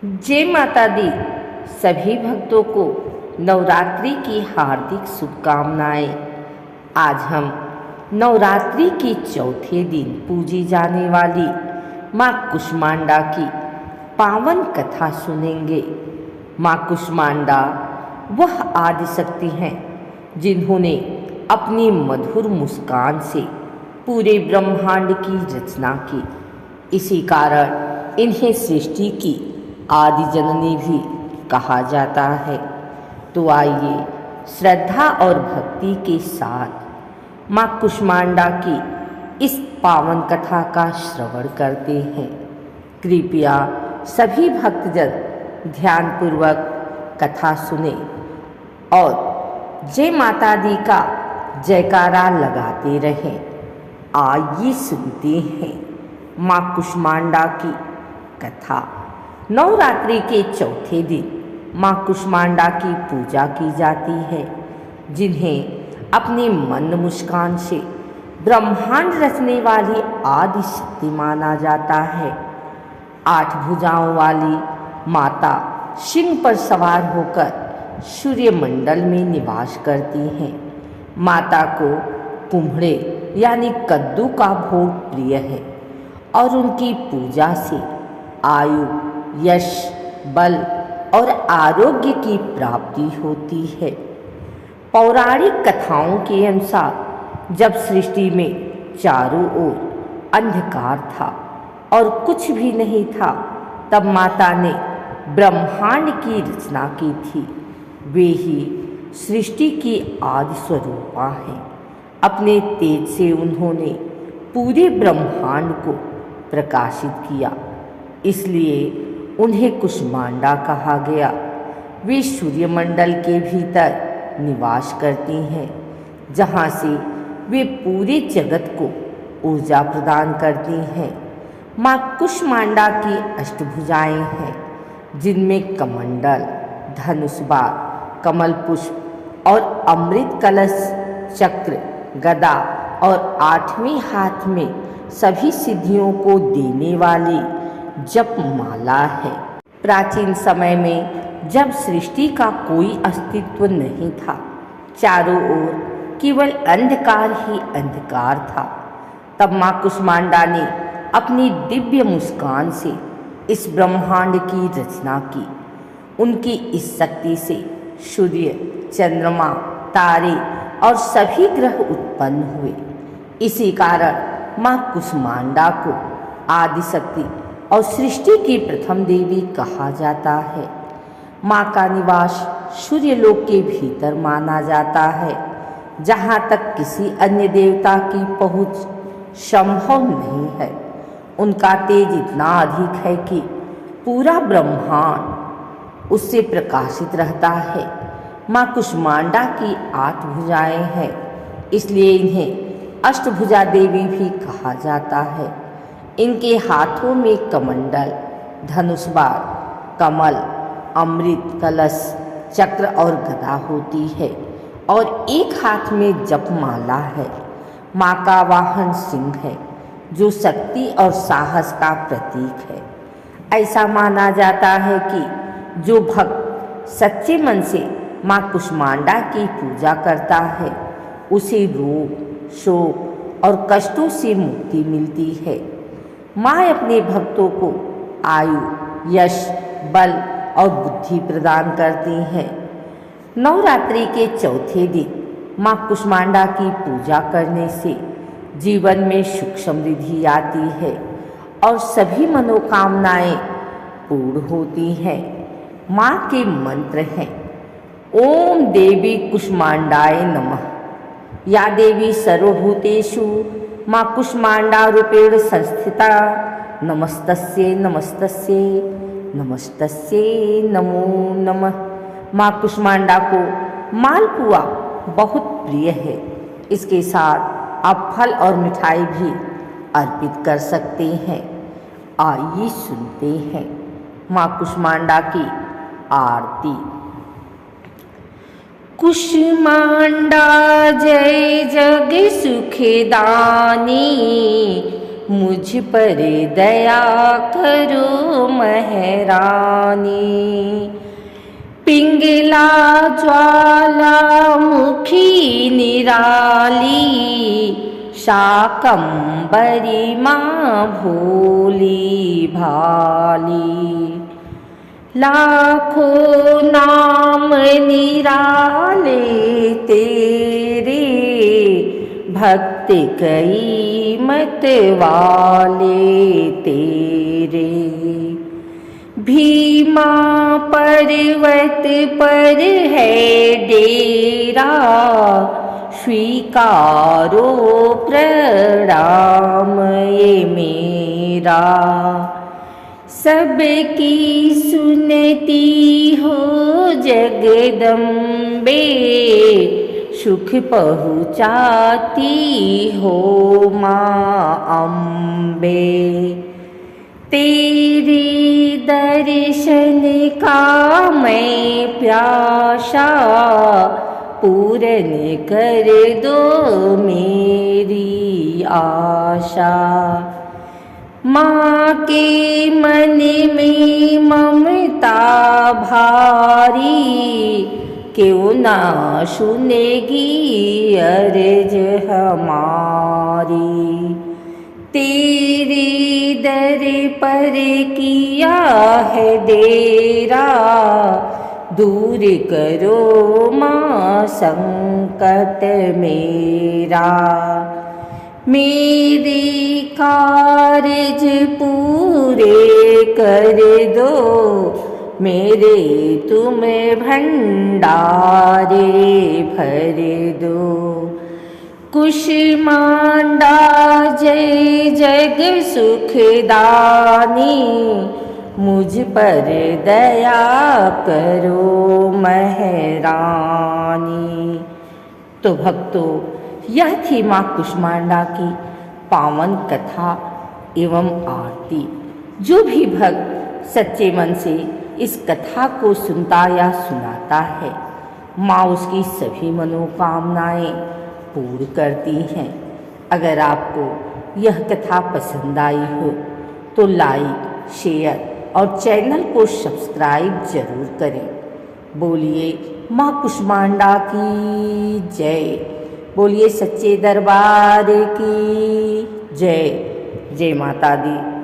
जय माता दी। सभी भक्तों को नवरात्रि की हार्दिक शुभकामनाएं। आज हम नवरात्रि के चौथे दिन पूजी जाने वाली माँ कुष्मांडा की पावन कथा सुनेंगे। माँ कुष्मांडा वह आदिशक्ति हैं जिन्होंने अपनी मधुर मुस्कान से पूरे ब्रह्मांड की रचना की। इसी कारण इन्हें सृष्टि की आदि जननी भी कहा जाता है। तो आइए श्रद्धा और भक्ति के साथ माँ कुष्मांडा की इस पावन कथा का श्रवण करते हैं। कृपया सभी भक्तजन ध्यानपूर्वक कथा सुने और जय माता दी का जयकारा लगाते रहें। आइए सुनते हैं माँ कुष्मांडा की कथा। नवरात्रि के चौथे दिन माँ कुष्मांडा की पूजा की जाती है, जिन्हें अपनी मंद मुस्कान से ब्रह्मांड रचने वाली आदि शक्ति माना जाता है। 8 भुजाओं वाली माता सिंह पर सवार होकर सूर्यमंडल में निवास करती हैं। माता को कुम्हड़े यानी कद्दू का भोग प्रिय है और उनकी पूजा से आयु, यश, बल और आरोग्य की प्राप्ति होती है। पौराणिक कथाओं के अनुसार जब सृष्टि में चारों ओर अंधकार था और कुछ भी नहीं था, तब माता ने ब्रह्मांड की रचना की थी। वे ही सृष्टि की आदि स्वरूपा हैं। अपने तेज से उन्होंने पूरे ब्रह्मांड को प्रकाशित किया, इसलिए उन्हें कुष्मांडा कहा गया। वे सूर्यमंडल के भीतर निवास करती हैं, जहाँ से वे पूरे जगत को ऊर्जा प्रदान करती हैं। माँ कुष्मांडा की अष्टभुजाएं हैं, जिनमें कमंडल, धनुष बाण, कमल पुष्प और अमृत कलश, चक्र, गदा और 8वें हाथ में सभी सिद्धियों को देने वाली जप माला है। प्राचीन समय में जब सृष्टि का कोई अस्तित्व नहीं था, चारों ओर केवल अंधकार ही अंधकार था, तब माँ कुष्मांडा ने अपनी दिव्य मुस्कान से इस ब्रह्मांड की रचना की। उनकी इस शक्ति से सूर्य, चंद्रमा, तारे और सभी ग्रह उत्पन्न हुए। इसी कारण माँ कुष्मांडा को आदिशक्ति और सृष्टि की प्रथम देवी कहा जाता है। माँ का निवास सूर्यलोक के भीतर माना जाता है, जहाँ तक किसी अन्य देवता की पहुँच संभव नहीं है। उनका तेज इतना अधिक है कि पूरा ब्रह्मांड उससे प्रकाशित रहता है। माँ कुष्मांडा की 8 भुजाएं हैं, इसलिए इन्हें अष्टभुजा देवी भी कहा जाता है। इनके हाथों में कमंडल, धनुष बाण, कमल, अमृत कलश, चक्र और गदा होती है और एक हाथ में जपमाला है। माँ का वाहन सिंह है, जो शक्ति और साहस का प्रतीक है। ऐसा माना जाता है कि जो भक्त सच्चे मन से माँ कुष्मांडा की पूजा करता है, उसे रोग, शोक और कष्टों से मुक्ति मिलती है। माँ अपने भक्तों को आयु, यश, बल और बुद्धि प्रदान करती हैं। नवरात्रि के चौथे दिन माँ कुष्मांडा की पूजा करने से जीवन में सुख समृद्धि आती है और सभी मनोकामनाएं पूर्ण होती हैं। माँ के मंत्र हैं: ओम देवी कुष्मांडाय नमः। या देवी सर्वभूतेषु माँ कुष्मांडा रूपेण संस्थिता। नमस्तस्यै नमस्तस्यै नमस्तस्यै नमो नमः। माँ कुष्मांडा को मालपुआ बहुत प्रिय है। इसके साथ आप फल और मिठाई भी अर्पित कर सकते हैं। आइए सुनते हैं माँ कुष्मांडा की आरती। कुष्मांडा जय जग सुखदानी, मुझ पर दया करो महारानी। पिंगला ज्वालामुखी निराली, शाकंभरी माँ भोली भाली। लाखों नाम निराले तेरे, भक्त कई मत वाले तेरे। भीमा पर्वत पर है डेरा, स्वीकारो प्रणाम ये मेरा। सबकी सुनती हो जगदम्बे, सुख पहुँचाती हो माँ अम्बे। तेरे दर्शन का मैं प्यासा, पूरन कर दो मेरी आशा। माँ के मन में ममता भारी, क्यों ना सुनेगी अर्ज हमारी। तेरे दर पर किया है डेरा, दूर करो माँ संकट मेरा। मेरे कारज पूरे कर दो, मेरे तुम भंडारे भर दो। कुष्मांडा जय जग सुखदानी, मुझ पर दया करो महारानी। तो भक्तों, यह थी माँ कुष्मांडा की पावन कथा एवं आरती। जो भी भक्त सच्चे मन से इस कथा को सुनता या सुनाता है, माँ उसकी सभी मनोकामनाएं पूर्ण करती हैं। अगर आपको यह कथा पसंद आई हो तो लाइक, शेयर और चैनल को सब्सक्राइब जरूर करें। बोलिए माँ कुष्मांडा की जय। बोलिए सच्चे दरबार की जय। जय माता दी।